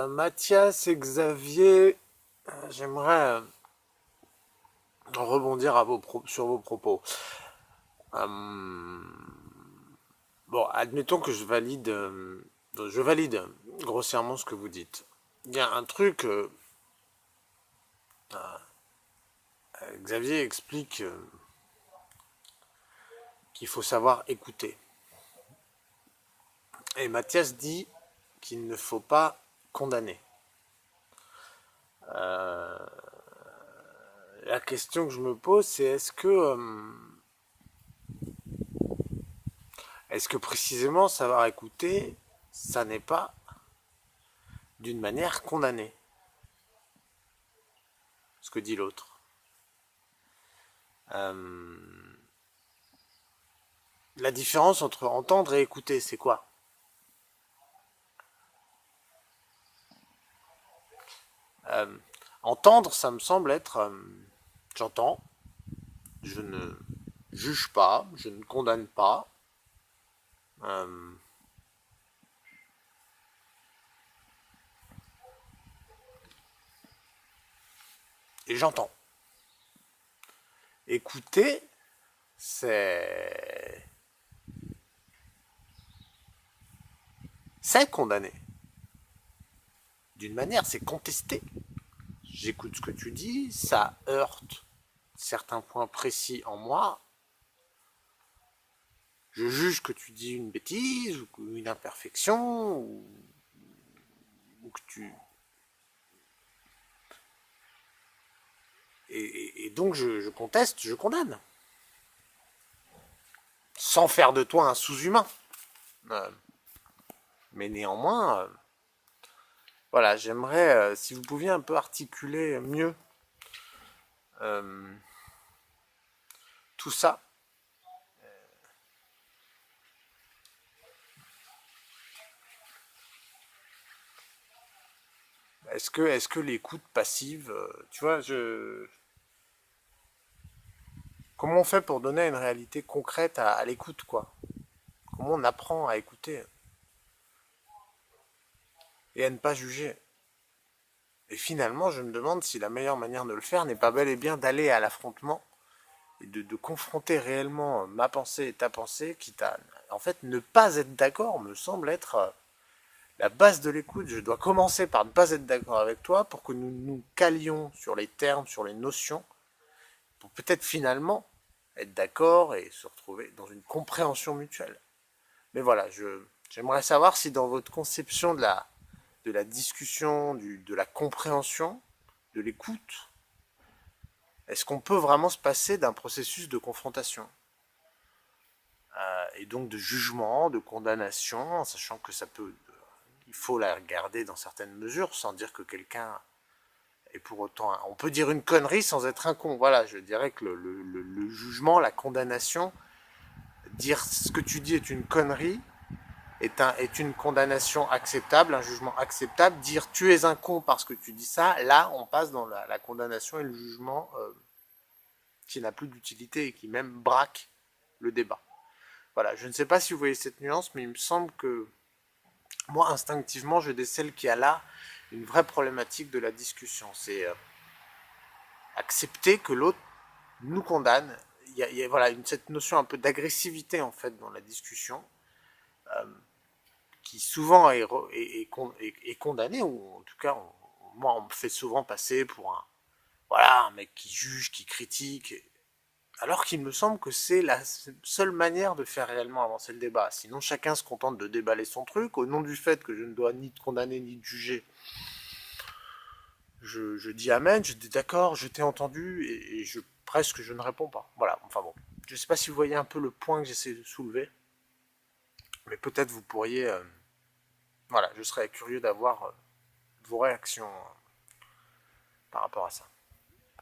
Mathias et Xavier, j'aimerais rebondir sur vos propos. Euh, bon, admettons que je valide grossièrement ce que vous dites. Il y a un truc, Xavier explique qu'il faut savoir écouter. Et Mathias dit qu'il ne faut pas condamner. Euh, la question que je me pose, c'est est-ce que précisément savoir écouter, ça n'est pas d'une manière condamnée, ce que dit l'autre. Euh, la différence entre entendre et écouter, c'est quoi? euh, Entendre, ça me semble être j'entends, je ne juge pas, je ne condamne pas, euh, et j'entends. Écouter, c'est condamner. D'une manière, c'est contester. J'écoute ce que tu dis, ça heurte certains points précis en moi. Je juge que tu dis une bêtise ou une imperfection ou que tu et donc je conteste, je condamne, sans faire de toi un sous-humain. Euh, mais néanmoins, voilà, j'aimerais si vous pouviez un peu articuler mieux euh, tout ça. Est-ce que l'écoute passive, tu vois, comment on fait pour donner une réalité concrète à l'écoute, quoi? Comment on apprend à écouter et à ne pas juger? Et finalement, je me demande si la meilleure manière de le faire n'est pas bel et bien d'aller à l'affrontement et de confronter réellement ma pensée et ta pensée, quitte à, en fait, ne pas être d'accord, me semble être la base de l'écoute. Je dois commencer par ne pas être d'accord avec toi pour que nous nous calions sur les termes, sur les notions, pour peut-être finalement être d'accord et se retrouver dans une compréhension mutuelle. Mais voilà, j'aimerais savoir si dans votre conception de la discussion, de la compréhension, de l'écoute, est-ce qu'on peut vraiment se passer d'un processus de confrontation et donc de jugement, de condamnation, en sachant que ça peut, il faut la garder dans certaines mesures, sans dire que quelqu'un est pour autant, on peut dire une connerie sans être un con. Voilà, je dirais que le jugement, la condamnation, dire ce que tu dis est une connerie, est une condamnation acceptable, un jugement acceptable. Dire tu es un con parce que tu dis ça, là on passe dans la condamnation et le jugement qui n'a plus d'utilité et qui même braque le débat. Voilà, je ne sais pas si vous voyez cette nuance, mais il me semble que moi, instinctivement, je décèle qu'il y a là une vraie problématique de la discussion. C'est accepter que l'autre nous condamne. Il y a voilà, cette notion un peu d'agressivité en fait dans la discussion, euh, qui souvent est condamnée, ou en tout cas, moi, on me fait souvent passer pour un mec qui juge, qui critique, alors qu'il me semble que c'est la seule manière de faire réellement avancer le débat. Sinon, chacun se contente de déballer son truc, au nom du fait que je ne dois ni te condamner ni te juger. Je dis amen, je dis d'accord, je t'ai entendu, et presque je ne réponds pas. Voilà, enfin bon. Je ne sais pas si vous voyez un peu le point que j'essaie de soulever, mais peut-être vous pourriez... voilà, je serais curieux d'avoir vos réactions par rapport à ça.